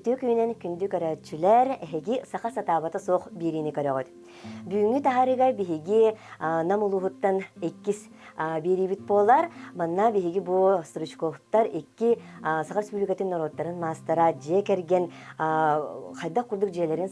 Ütü köyünен kündü körәтчүләр эһиги саха сатабата соқ биrini körәгөт. Бүгүнгү таһарыга биһиги намулуһуттан 2 бирибит болар. Манна биһиги бу Стручковтар 2 Саха Республикатын народтарын мастера же керген хайда курдук жерлерин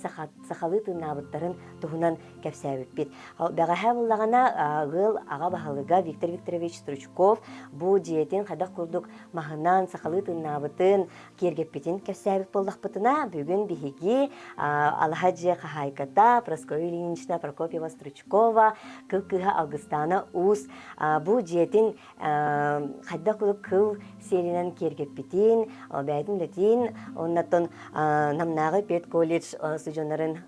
сахалы тынабыттарын туһунан кепсәбит бит. Бага хавыллагана гыл ага баһалыга Виктор Викторович Стручков бу диетин хайда курдук махынан сахалы тынабытын кергеппитин кепсәбит боллакпытына бүгүн биһиги Алхаджи Хахайката Прасковья Ильинична Прокопьева Стручкова кылкыха Августана Ус бу диетин хайда курдук кыл серинен кергеппитин бәйдин летин оннаттан намнагы пет колледж студентларын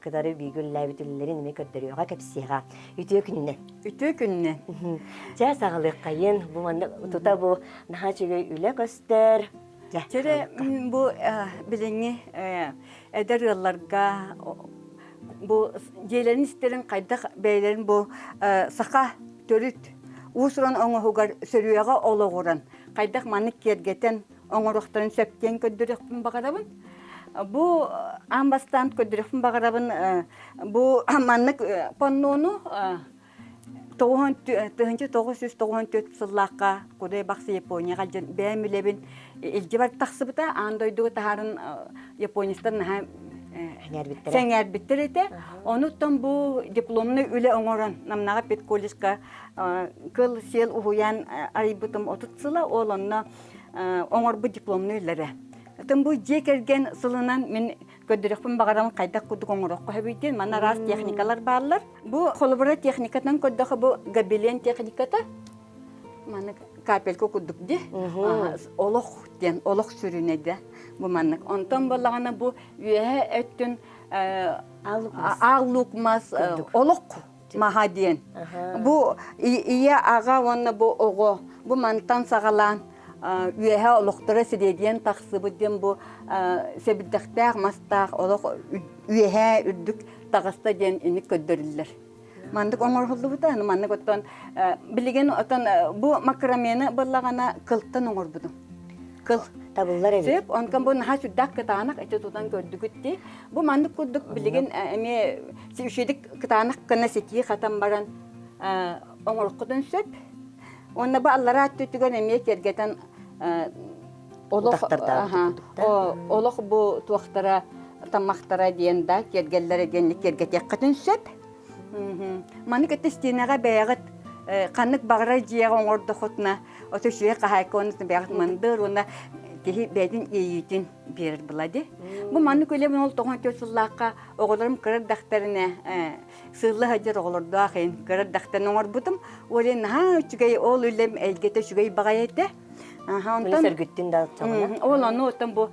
кытары бигүлләбитүлләрин неме көрдөрүгә кепсига үтө күнне жа сагалык кайын бу манда тута бу нахачыгы үле көстөр Тере бу билеңи эдерларга бу жейлерин истерин кайдак бейлерин бу сака төрүт усуран оңохугар сөрүяга ологуран кайдак манык кергетен оңороктарын сөптен көддөрөкпүн багарабын бу амбастан көддөрөкпүн багарабын бу манык поннону 1994 сыллакка кудай баксы Японияга бәмилебин илҗи бар таксыбыта андойдуга тахарын Японистан сәңәр биттерете онуттан бу дипломны үле оңоран намнага пет колледжка кыл сел уян арибутум отутсыла олонна оңор бу дипломны үлере тым бу жекерген сылынан мен көдөрөкпүн багарам кайдак кудук оңорокко хабитен мана раз техникалар барлар бу холбора техникатан көддөхө бу габелен техниката мана капелко кудук ди олох ден олох сүрүнеде бу мана онтон боллагана бу үе өттүн алукмас олох махадиен бу ия ага онна бу ого бу мантан сагалан үеһе олохтора сидедиен тахсыбыден бу себиддактаах мастаах олох үеһе үрдүк тагыста ден ини көддөрүллер. Мандык оңорхуллубута аны мандык оттон билеген оттон бу макрамени боллагана кылттан оңорбудум. Кыл табыллар эби. Сеп онкан бу наха сүддак кытаанак эте тутан көрдүгүтти. Бу мандык курдук билеген эме үшедик кытаанак кына сети хатан баран оңоркудун сөп. Онна бу аллара аттүтүгөн эме кергетен олох бу туактара тамактара диенда кергеллер генлик кергетек катын сөп. Маны кетестинага бәягыт канык багыра жияга оңордо хотна отошуя кахайконны бәягыт мандыр уна кеһи бәдин ийитин берер булади. Бу маны көлем ол 94 сыллакка оголорум кырыр дактарына сыйлы хажыр оголорду ахын кырыр дактарын оңорбутум. Олен ха үчүгей ол үлем элгете шугей багайете. Онтон сөргүттүн да чагына. Ол аны отон бу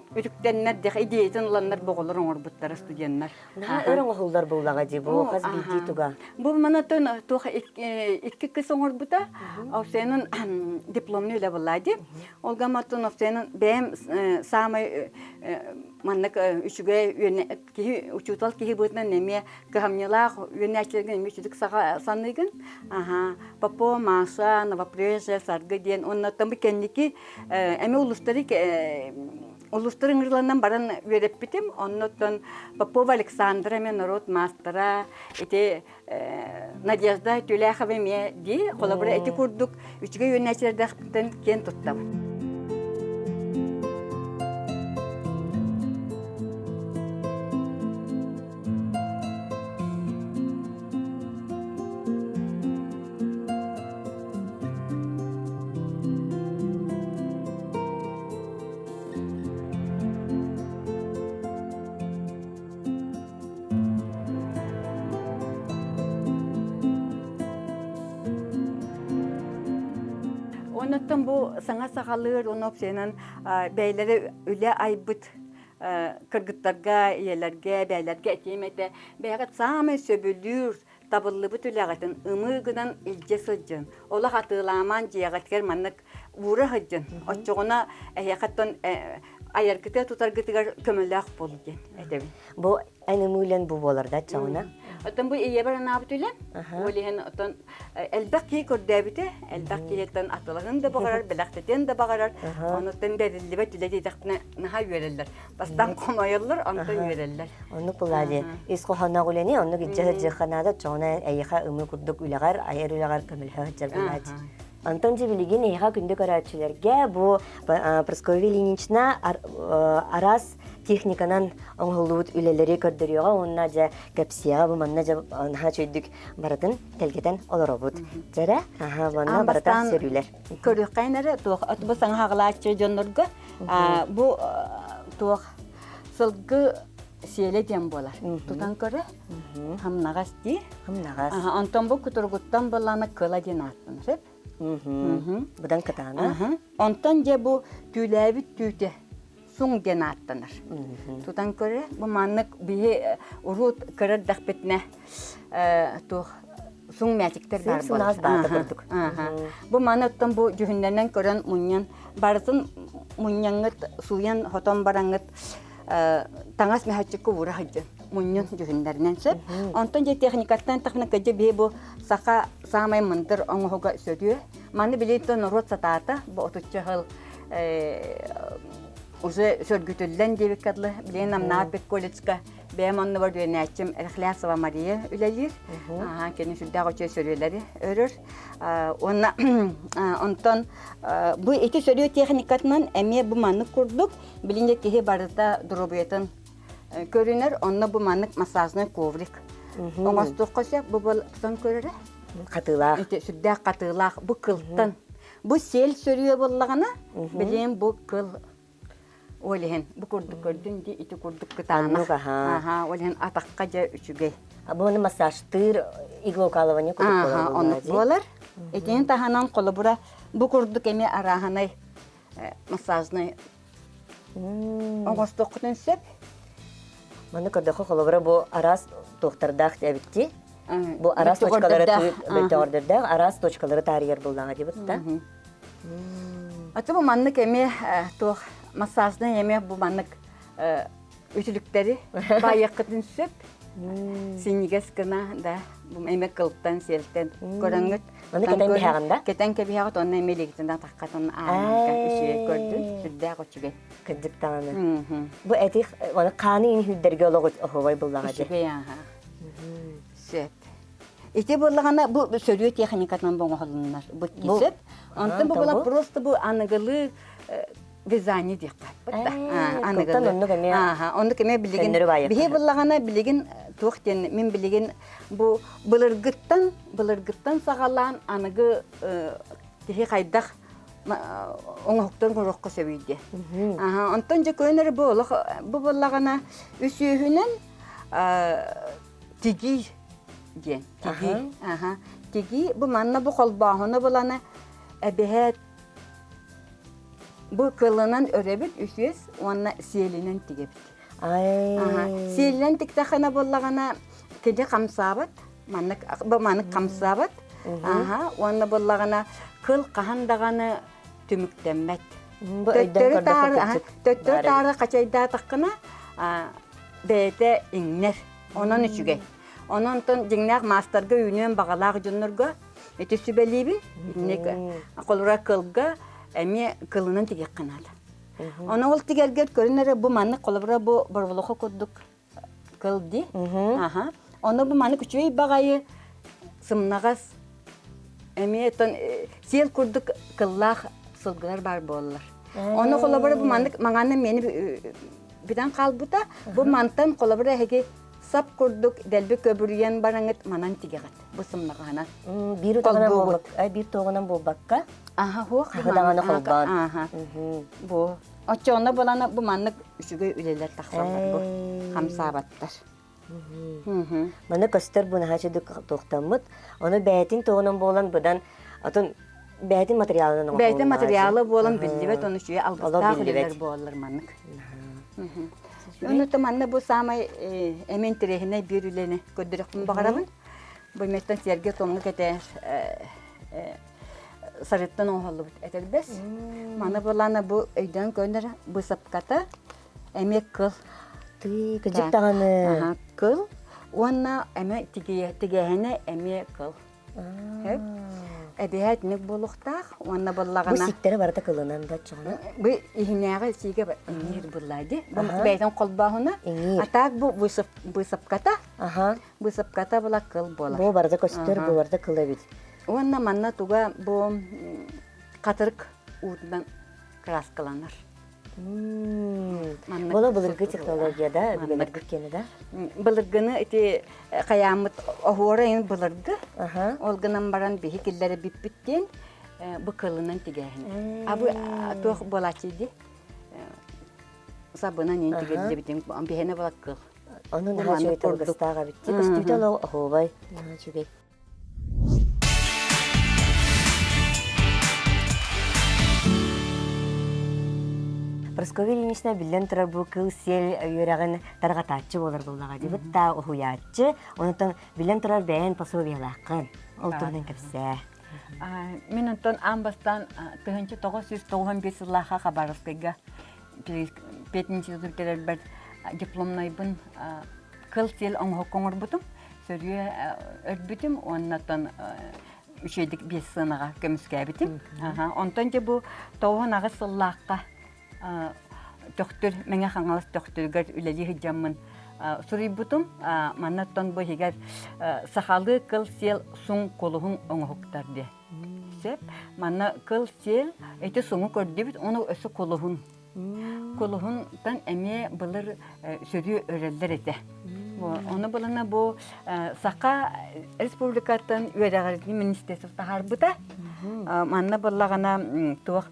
үрүктеннер де идеятын уланнар боголор оңорбуттар студенттер. Өрөң охулдар буллага ди бу каз бити туга. Бу манатон тоха икки кыз оңорбута. Ал сенин дипломны үле буллади. Олга Матонов сенин бем самый маннык үчүгө үне ки учутал ки бутнан неме камнялах үнәчлеген мичүдик сага саныгын. Папо Маша новопрежье саргыден онна там кенники эме улустарын ырланнан баран вереп битим. Оннотон Попова Александра мен народ мастера эти Надежда Тюляхова ме ди коллабора эти курдук үчүгө үнәчлерден кен туттам. Оннаттан бу саңа сагалыр оноп сенен бәйләре үле айбыт кыргыттарга, иелерге, бәйләргә этемете бәгат самый сөбүлүр табыллыбы түләгәтен ымыгынан илҗе сылҗын. Ола хатыламан җыягәткәр маннык уры хыҗын. Оччугына әйәкәттән аяркыты тутаргытыгар көмөлләк булган. Әтәбин. Бу әнемүлен бу боларда чаңына. Отон бу ие бар набыт үлен. Олиһен отон элбек ки көрдөбүтэ. Элбек киеттен атылыгын да багарар, белектен да багарар. Онуттан берилбет үледи дактына наха үйреллер. Бастан комайыллар, антон үйреллер. Онну булады. Иско хана гулени, онну гиҗҗә җиханада чона әйха өмү курдук үләгәр, айыр үләгәр көмелһә җабылады. Антон Жибилигин эйха күндө көрәчүләргә бу Прасковья Ильинична арас техниканан оңгылуут үлелери көрдөрүгө онна жа капсия бу манна жа анха чөйдүк баратын телгетен олоробут. Жара, манна барата сөрүлөр. Көрүк кайнары туох атбасаң хаглаачы жоннорго бу туох сылгы сиеле дем болар. Тутан көрө хамнагасти. Хамнагас. Антон бу кутургуттан баланы кыла динаттын, сеп. Будан катана. Антон же бу түләбит түтө суң денаттаныр. Тутан көрө бу маннык бие урут кырыр дахпетне тух суң мәтиктер бар болар. Бу манаттан бу жүһүннәнен көрөн муньян барсын муньяңыт суян хотон бараңыт таңас мәхәчкә ура хаҗы. Муньян жүһүннәрнән сөп. Антон же техникаттан тахна кәҗә бие бу сака самай мындыр оңгога сөдү. Маны билеттен урут сатата бу отуччы хыл уже сөргүтүлден дебек кадлы билен амнапек колледжга беманны бар дөнәчим Рахлясова Мария үлелир. Кені сүлдә гочы сөреләре өрөр. Онна онтон бу эти сөрү техникатынан эме бу манны курдук. Билинде кеһе барыта дробуетен көрүнөр. Онна бу маннык массажный коврик. Оңостук кылса бу болтан көрөрө. Катылак. Эти сүлдә катылак бу кылтын. Бу сел сөрүе боллагана билен бу кыл Олиһен бу курдук көрдүн ди ити курдук кытаны. Олиһен атакка жа үчүгей. Буны массажтыр иглокалывание курдук болар. Болар. Этен таханан колобура бу курдук эме араханай массажный. Оңостуктун сеп. Маны көрдөхө колобура бу арас доктурдак дебитти. Бу арас точкалары бөтөрдөрдө, арас точкалары тарыйыр булдага дебитта. Аты бу маннык эме тох массажный эме бу маннык үтүлүктери байыккытын сөп. Синигес гына да бу эме кылыптан селтен көрөңөт. Аны кетен бихагында? Кетен кебихагы онна эмелигитен таккатын аанга иши көрдүн. Сүддө гочуге. Кыдыктаны. Бу этих аны каны ин хүддергеологот оховай булдага же. Сөп. Ити боллагана бу сөрү техникатынан боңголуннар. Бу кисеп. Антын бу була просто бу аныгылы вязание дик катта. Онды кеме билеген. Бие буллагана билеген туктен мен билеген бу былыргыттан сагалан аныгы тихи кайдак оңоктон корокко сөбүйдө. Антон же көйнөр бу буллагана үсүһүнөн тиги ден. Тиги бу манна бу колбаһына булана эбехет бу кылынан өрөбүт үсүс, онна селинен тигебит. Селинен тиктахана боллагана кеде камсабат, бу маннык камсабат. Онна боллагана кыл кахандаганы түмүктенмет. Төттөр тары качайда таккана бете иңнер. Онон үчүгө. Ононтон жиңнак мастерга үйнөн багалак жоннорго эти сүбелибин, колура кылга эми кылынан тигек канады. Оны ол тигергет көрүнөр бу манны колобура бу борболохо курдук кылды. Оны бу манны күчөй багайы сымнагас эми тон сел курдук кыллах сылгылар бар боллар. Оны колобура бу манны маңаны мени бидан калбыта бу мантан колобура хеге сап курдук делби көбүрүен бараңыт манан тигегат. Бу сымнагана. Бир тогонан болбак. Бир тогонан болбакка. Хуак даганы колбан. Бу очоно болана бу маннык үчүгө үлелер таксалар бу. Хамсабаттар. Маны көстөр буна хачыдык токтамыт. Аны бәйтин тогонан болан будан атын бәйтин материалынан. Бәйтин материалы болан билдибет оны шуя албастаа үлелер болар маннык. Onu manna bu samay emin terehine bir ülene gördürüktüm bakarabın. Bu metten sergi tonlu kete sarıttan oğullu eterbes. Manna bulana bu öйден gönder bu sapkata emek kıl. Tüy, küçük dağını. Kıl. Уанна эме тигehene эме кыл. Хеп. Эбиһәт ник булуктах, уанна Бу боллагана. сиктәре барда кылынан да чоңна. Бу ихнәгә сиге инер буллайды. Бу бәйтен колбаһына. Эңир. Атак бу буйсыпката. Аха. Буйсыпката була кыл була. Бу барда көстөр, бу барда кыла бит. Уанна манна туга бу катырык утдан краскаланыр. Бола былыргы технологияда билер бүккені да. Былыргыны ити каямыт охора ин былыргы. Аха. Ол гынан баран бихи киллери биппиттен бу кылынан тигәһин. Абу тох болачиди. Сабынан ин тигәлде битен бихене була кыл. Onun hacı tolgastага битти. Көстүтө охобай. Хачугай. Прасковья Ильинична билен турар бу кыл сел үйрәген таргатачы булыр буллага ди. Бутта охуячы, онтон билен турар бәен пособиялаккан. Ол турдан кепсә. Мен онтон амбастан 1995 елларга Хабаровскага 5-нче өлкәләр бер дипломный бун кыл сел оңгоңор бутум. Сөргә өрбүтүм, оннан үшедик 5 сынага көмүскә битим. Онтон же бу 9 елларга доктор меңе хаңалас докторгар үлели хиджаммын сурибутум маннаттан бу хигер сахалы кыл сел суң колуһун оңохуктарды. Сеп манна кыл сел эти суңу көрдүбүт, оны өсү колуһунтан эме былыр сөрү өрелдер эте. Оны булана бу Сака республикатын үерәгәрди министрлыкта харбыта. Манна буллагана туак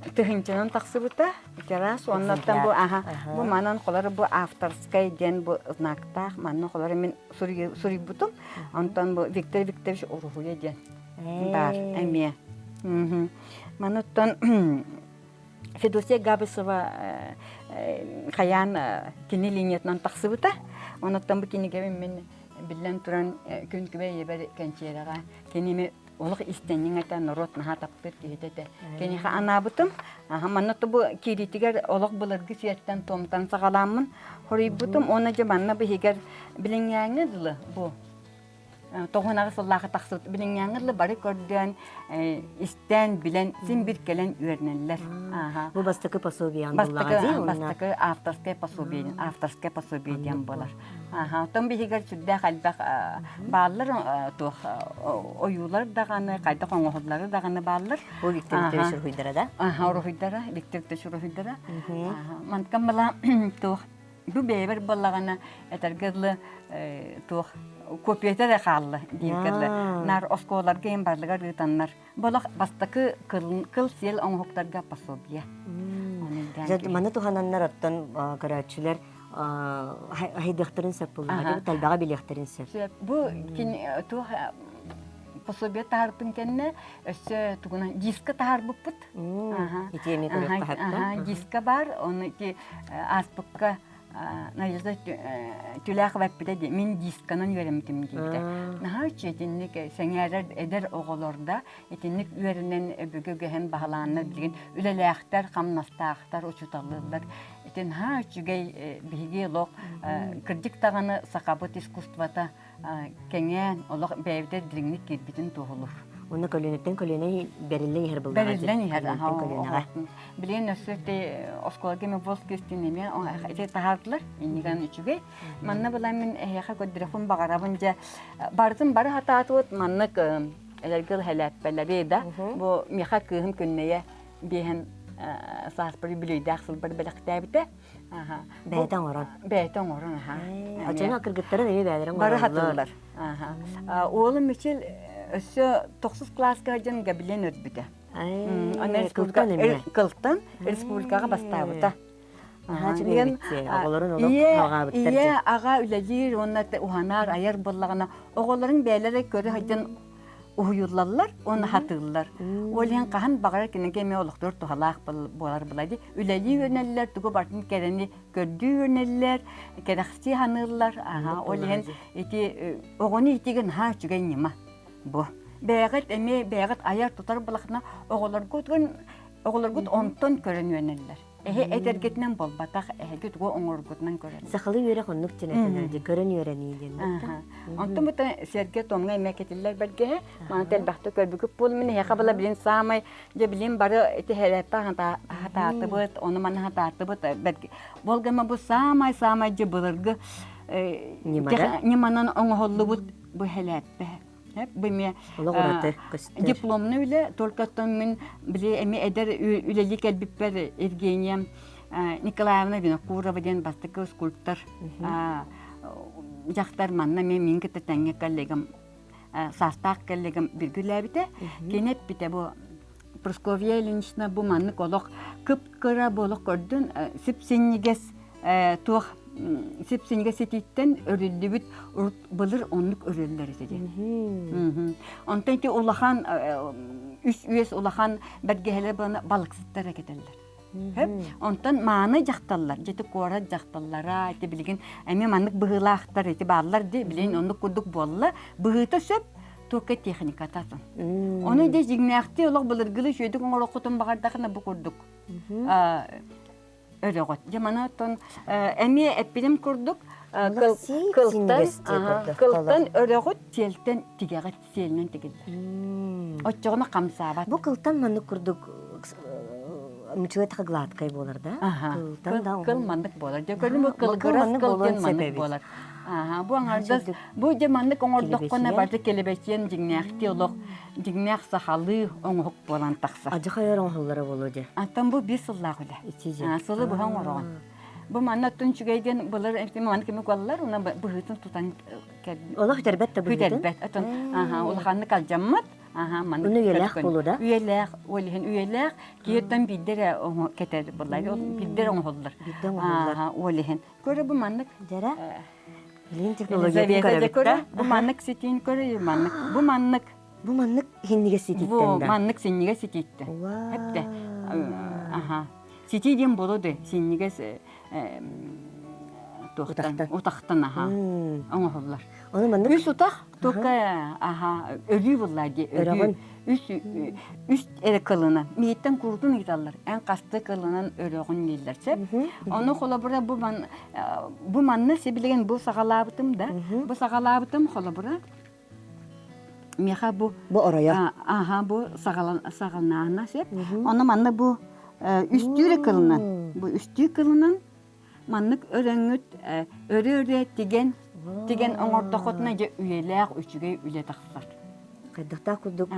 Тыгынчанан тақсыбыта, терас, оннан бу манан қолары бу авторскай ден бу знактақ, манан қолары мен сүрі бұтым, онтан бу Виктор Викторович Орухуя ден бар, әме. Манаттан Федосия Габысова қаян кені линиятынан тақсыбыта, оннан бу кенеге мен білден тұран күн күбе ебер кәнчераға, кенеме олық истеннен айта народ наха таппыр кейтеді. Кенеха анабытым, маннаты бу киритигер олық бұлырғы сүйеттен томтан сағаламын. Хорей бұтым, оны же манна бігер білінгәңі дылы бұ. Тоғынағы сыллағы тақсыт білінгәңі дылы бары көрден истен білен сен бір келен үйернелер. Бу бастықы пособиян боллаға дей? Бастықы авторскай пособиян болар. Том бігер сүрді қалбақ балылар ойулар дағаны, қайда қоңғылары дағаны балылар. Бу Виктор Викторович Рухидара да? Рухидара, Виктор Викторович Рухидара. Манткан бала бу бейбер боллағаны әтергерлі көпетер қалды дейгерлі. Нар осколар кейін барлығар ғытанлар. Болақ бастықы кыл сел оңғықтарға пособия. Маны тухананнар оттан көрәтшілер хайдықтырын сөп болуға деп, талбаға билектірін сөп. Бу пособия тағарпын кәнне, өсі туғынан диска тағарбып бұд. Итеме көрек тағарпын? Диска бар, оны аспыққа Найызда түләқ вәппіде де, мен дисканан үйеремдім дейді. Наға үчі етінлік сәңәрер әдер оғылорда, етінлік үйерінен бүгі гөген бағаланына білген үлеләқтер, қамнастақтар, ұчуталылар. Етін ха үчігей бігі лоқ кірдік тағаны сақабыт искусствата кәңен олық бәйвдер діріңнік кербетін туғылыр. Оны көлөнеттен көлөне берілі ехер бұлдаға. Берілден ехер. Білген өсірді осколығы мен бол кестінемен әйте тағардылар, еніган үшіге. Манна бұлай мен әйеға көдіріқін бағарабын жа. Бардың бары хата атуыт маннық әлергіл әләппәлері еді. Бұл меха күйім көннеге бейін саспыры білейді ақсыл бір біліқтәй біті. Бәйтен орын. Бәйтен орын. Açana kırgıtları neyi bәдерін бары хатылар. Оğlum için өсі 9 классқа жан габилен өрбіді. Кылттан республикаға бастабыта. Ие аға үләдер, оннаты уханар, айар боллағына. Оғыларын бәйлері көрі жан уйуллалар, оны хатылар. Олен қахан бағар кенеге ме олықтыр тухалақ болар бұлайды. Үләли өрнелілер, түгі бартын кәрені көрді өрнелілер, кәрәқсі ханылар. Олен оғыны етеген ха жүген нема. Бұ. Бәғіт әме, бәғіт аяр тұтар бұлақына оғылар ғұт онтон көрін өрнелілер. Эдергетнен болбатах гүт го оңоргутнан көрөн. Сахалы үйрі қоннық тенетінерді, көрін үйрені еден. Онтон бута серге томга эмекетиллер берге, мана телбахты көрбүгүп бул мен якабала билин самай, же билин бары эти хелепта хататы бут, оны мана хататы бут берге. Болгама бу самай же былыргы неманан оңголлу бут бу хелепте. Беме дипломны үле только мен биле эми эдер үлелик элбиппер Евгения Николаевна Винокурова ден бастыкы скульптор жактар манна мен кете таңга коллегам састак коллегам биргүләбите кенеп бите бу Просковья Ильинична бу манны колок кыпкыра болок көрдүн сипсиннигес тух сипсинге сетиттен өрүлдүбүт былыр онлук өрөллөр эти. Онтан ки улахан үс улахан бергеле балыксыттар кетелер. Онтан мааны жакталлар, жети кора жакталлара, эти билген эми маннык быгылаактар эти баалар ди билен онлук курдук болла, быгыта сөп тока техника татын. Оны де жигнакты улак былыргылы шөйдүк оңорокутун багардакына бу курдук. Örüğüt. Jamanatın emi epilim kurduk. Kıltan örüğüt telten tigagat telinen tigildi. Oçağına kamsabat. Bu kıltan manı kurduk. Müçüge tıglat kay bolar da. Kıl mandık bolar. Gördüm bu kılgıras kılgen mandık bolar. Bu anarda bu jamanlık oңордоккона барды келебечен жигнякти олох жигнyak сахалы оңок болан такса. Ажы хайыр оңоллары болуде. Аттан бу 5 сыллак үле. Сылы бу оңоргон. Бу маннаттын чүгейден булар эфтеме ман кеме каллар, уна быгытын тутан кеп. Олох тербетте бу. Тербет. Аттан улханны калжаммат. Уну үелек болуда. Үелек, олихен үелек, киеттен биддере кетер булар. Ол биддере оңоллар. Олихен. Көрө бу маннык. Жара. Билин технологияларын көрөбүт. Бу маннык сетин көрө, маннык. Бу маннык хинниге сетиттен да. Бу маннык синниге сетитте. Хепте. Сетиден болоду, синниге утактан оңоллар. Оны маннык үс утак тока өрүү буллар ди. Үс эре кылына. Миеттен курдун идаллар. Эн касты кылынан өрөгөн дилдерсе. Оны холобура бу манны себилген бу сагалабытым да. Бу сагалабытым холобура. Меха бу ороя. Бу сагалнаана сеп. Оны манны бу үстүрө кылынан. Бу үстү кылынан маннык өрөңүт өрө деген оңордокотуна же үйелек үчүгө үле таксар. Кайдакта курдук.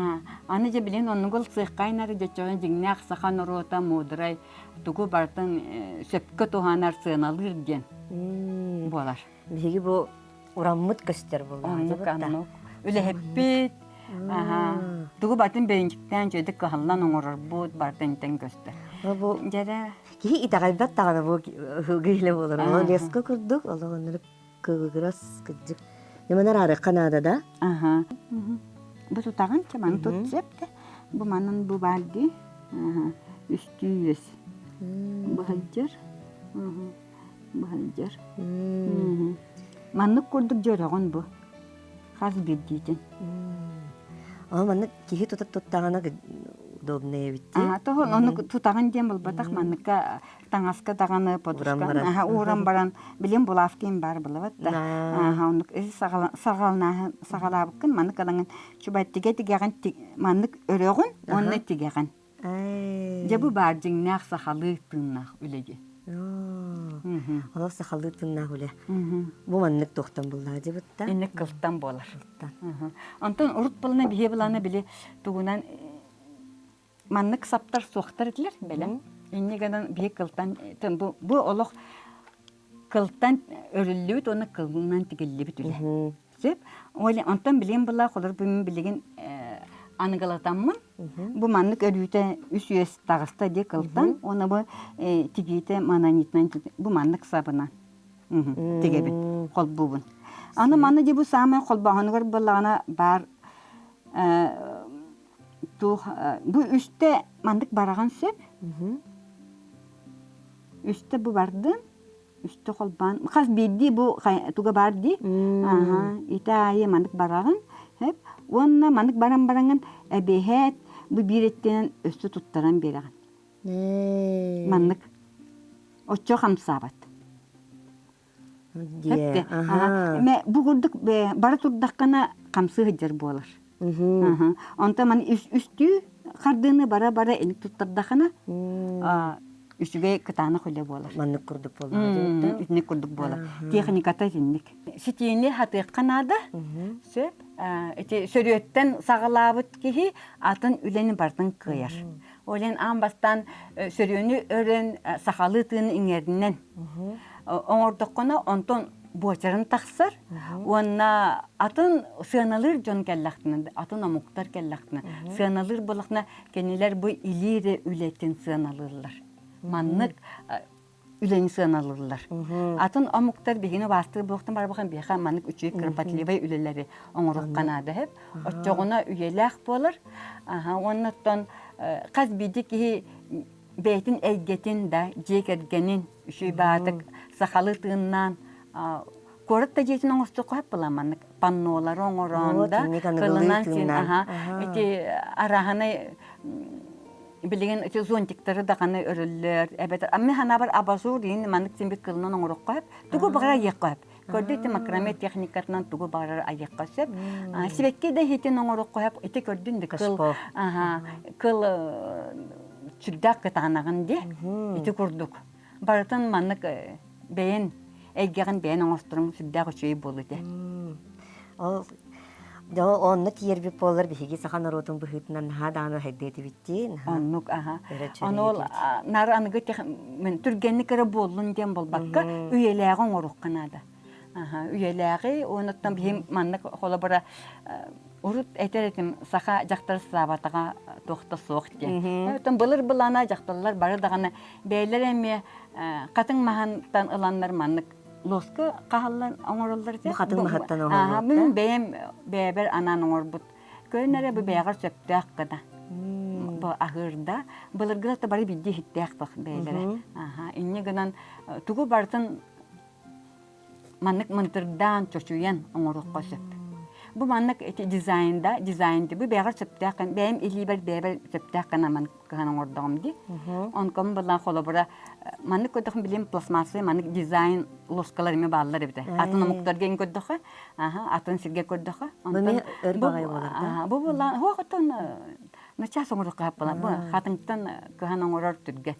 Аны же билен онугул сыйкайнары жечогон жигнак сахан орота мудрай тугу бартын сөпкө туханар сыналыр ген. Болар. Биги бу ураммыт көстөр болду. Онук үле хеппит. Тугу бартын бейинчиктен жөдүк кахаллан оңорор бут бартын тен көстөр. Бу жара ки итагайбат таганы бу гыйле болор. Леско курдук, олагонор кыгырас кыжык. Неманар ары Канадада. Бу тутаган чаман тутсепте. Бу манын бу балди. Үстүс. Бу хаджар. Манны курдук жөрөгөн бу. Хаз биддитен. Манны кихи туттагана удобнее битти. Тохо оны тутаган дем болбатак манныка таңаска таганы подушка. Урам баран билем булавкин бар булабат да. Оны сагалабыкын манныкаланган чубаттыга тигеген маннык өрөгөн онны тигеген. Жабу бар жиңнак сахалы тыннак үлеге. Алла сахалы тыннак үле. Бу маннык токтан булла дебитта. Инек кылтан болар. Антон урут булна бие буланы биле тугунан маннык саптар суактар этлер белем. Иннегенен бие кылтан бу олох кылтан өрүлүбүт оны кылынан тигеллибит үле. Сеп, оле антон билем була холор бу билеген аныгалатаммын. Бу маннык өрүтө үсүес тагыста де кылтан, оны бу тигите мананитнан бу маннык сабына. Тигебит кол бубун. Аны манны де бу самай кол баганыгар буллагана бар бу үстө мандык бараган сөп. Үстө бу барды. Үстө колбан. Каз бидди бу туга барды. Итайы мандык бараган. Хеп, онна мандык баран эбехет бу биреттен өстө туттаран бераган. Мандык Оччо хамсабат. Дие. Ме бугурдук бары турдаккана камсы хыджар болар. Онта ман үстү кардыны бара эник туттардахана үстүгө кытаны хөле болар. Маннык курдук болар. Үтник курдук болар. Техниката тинник. Ситини хатыкканада сөп эти сөрөттен сагалабыт кихи атын үлени бартын кыяр. Олен амбастан сөрөнү өрен сахалы тыны иңердинен. Оңордоккона онтон бочарын тахсар, онна атын сыаналыр жон келлахтына, атын амуктар келлахтына. Сыаналыр болахна кенелер бу илире үлетин сыаналырлар. Маннык үлени сыаналырлар. Атын амуктар бигини бастыр болуктан бар бахан биха маннык үчүк кырпатливай үлелери оңорукканады хеп. Оччогуна үйелах болар. Оннаттан каз биди ки бейтин эйгетин да жекергенин үшүй баатык сахалы тыыннан коротта жетин оңосту коп буламаннык паннолар оңоронда кылынан син эти араханы билеген эти зонтиктары да каны өрөллөр эбетер амми хана бар абасур дин маннык симбит кылынан оңорок коп тугу багара яккап көрдүт макраме техникатынан тугу багара аяккасып сибекке да хитин оңорок коп эти көрдүн де кыл чүрдак кытанагын де эти курдук барытын маннык бейен эйгеген бейен оңостурун сүрдак үчөй болу де. Онны тиерби болар биһиги сахан оротун быһытынан хадааны хайдети битти. Оннук Онол нар аныгы мен түргенни кere боллун дем болбакка үйелеги оңорукканада. Үйелеги оноттан бихим маннык холобара урут этеретим саха жактар сабатага тохта соох де. Өтөн былыр былана жакталар бары даганы бейлер эми катын махантан ыланнар маннык лоска кахаллар оңороллар де. Катын махаттан оңороллар. Мен бейем бебер анан оңорбут. Көннере бу бегар сөптөк када. Бу ахырда былыргыда да бары бидди хиттек бак бейлер. Инне гынан тугу бартын маннык мынтырдан чочуян оңорукка сөп. Бу маннык дизайнды бу бегар сөптөк бейем илибер бебер сөптөк кана ман кана оңордогумди. Онком булан холобура маннык көдөхүн билим пластмассы маннык дизайн лоскаларымы баалар бите. Атын муктарген көдөхө, атын сирге көдөхө. Мен өр багай болар. Бу булан хоктон нача соңурукка булан. Бу хатыңтан кана оңорор түргө.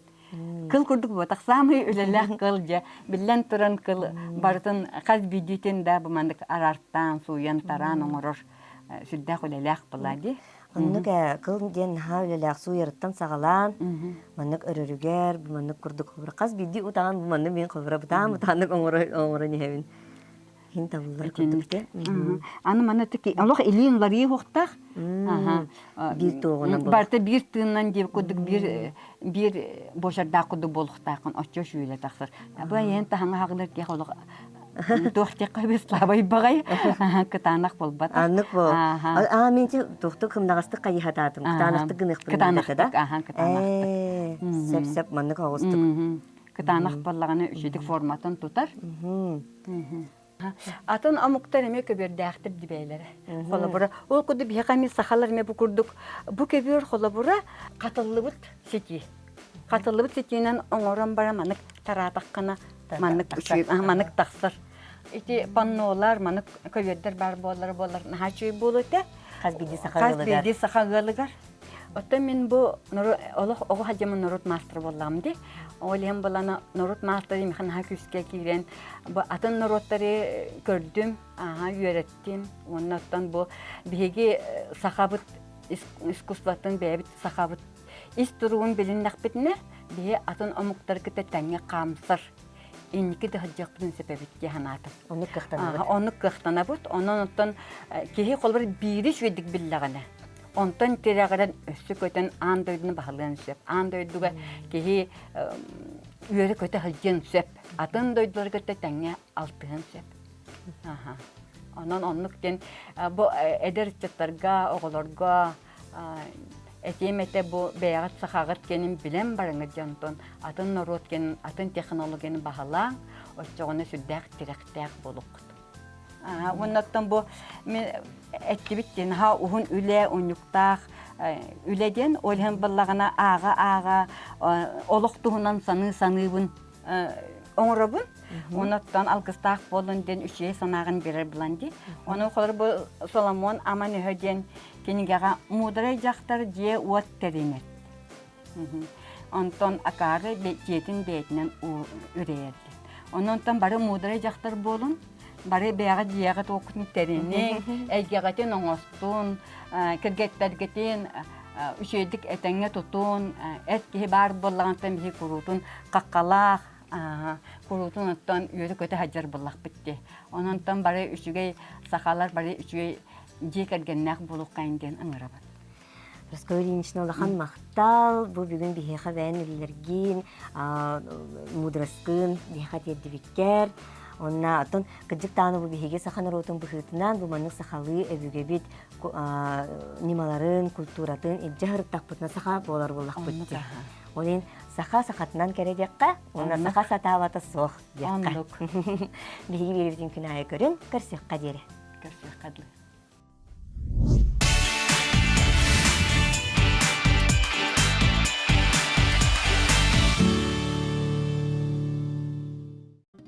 Кыл курдук бу таксамы үлелек кыл же билен туран кыл бартын каз бидитен да бу мандык арарттан суян таран оңорор сүддак үлелек булади. Оннук кыл ден ха үлелек суярттан сагалан маннык өрөрүгер бу маннык курдук каз биди утаган бу манны мен кыбыра бутан бутаннык оңорор нехевин. Хин табылар курдукте. Аны мана тики Аллах илин лари хоктах. Бир тоогунан бол. Барта бир тыыннан деп кудук бир бошарда куду болуктакын оччо шүйле таксыр. Бу ен тахаңа хагылар ке холок тохтек кабес лабай багай кытанак болбат. Аннык бол. Менче тохтук кымнагастык кайхататым. Кытанакты гынык кытанак да. Сеп маннык агыстык. Кытанак баллаганы үчүдүк форматын тутар. Атын амуктар эме көбөрдәктер дибейләре. Холобура ул куды бихами сахалар ме бу курдук. Бу көбөр холобура катыллыбыт сети. Катыллыбыт сетинен оңорон бара манык таратаккана манык үчү манык таксыр. Эти паннолар манык көбөрдер бар болар хачуй болуте. Каз биди сахагалыгар. Оттан мен бу Олох ого хажамын норот мастер болламды. Олем балана норот мастер механ хакүскә кирен. Бу атын нороттары көрдүм, үйреттим. Оннан бу биге сахабыт искусстватын бебит сахабыт истурун билиннак битне. Бие атын амуктар кете таңга камсыр. Инки де хаҗак принципе ханаты. Оны кыхтанабыт. Оннан кеһи колбар бири шведик биллагана. Онтон терагдан өссө көтөн андойдун баһалган сөп. Андойдуга кеһи үйөрө көтө хаҗын сөп. Атын дойдулар көтө таңга алтын сөп. Онон оннуктен бу эдерчеттарга, оголорга этемете бу беягат сахагат кенин билен барыңы жантон. Атын норот кенин, атын технологияны баһалаң, оччогуна сүддәк тиректәк болук. Оннаттан бу мен эттибиттен ухун үле онюктах үледен олхан баллагана ага олоктугунан саныбын оңробун. Онуттан алгыстаак болун ден үше санагын берер буланди. Оны холор бу Соломон аман өһөден кенигага мудрай жактар же уот теринет. Онтон акары жетин бетинен үрерди. Онтон бары мудрай жактар болун, бары бяга жияга токун терини, эйгегатен оңостун, киргеттергетен үшедик этеңге тутун, эт ки бар боллагантан би курутун каккалак, курутун оттон үйрө көтө хаджар боллак битти. Онтон бары үшүгей сахалар бары үшүгей жекергеннак болуккайын аңырабат. Раскориничный лахан мақтал, бу бүгін бихеха бәйін үлілерген, мудраскын, бихеха тердівіккер. Онна атын кыджык таны бу бихеге саханар отын бұхытынан, бу манның сахалы өбіге бит немаларын, культуратын, илжа хырыттақ бұтына саха болар болақ бұтты. Онын саха сахатынан кәрі декқа, онна саха сатавата соқ декқа. Бихеге беребетін күн айы көрін, көрсек қадері. Көрсек қадылы.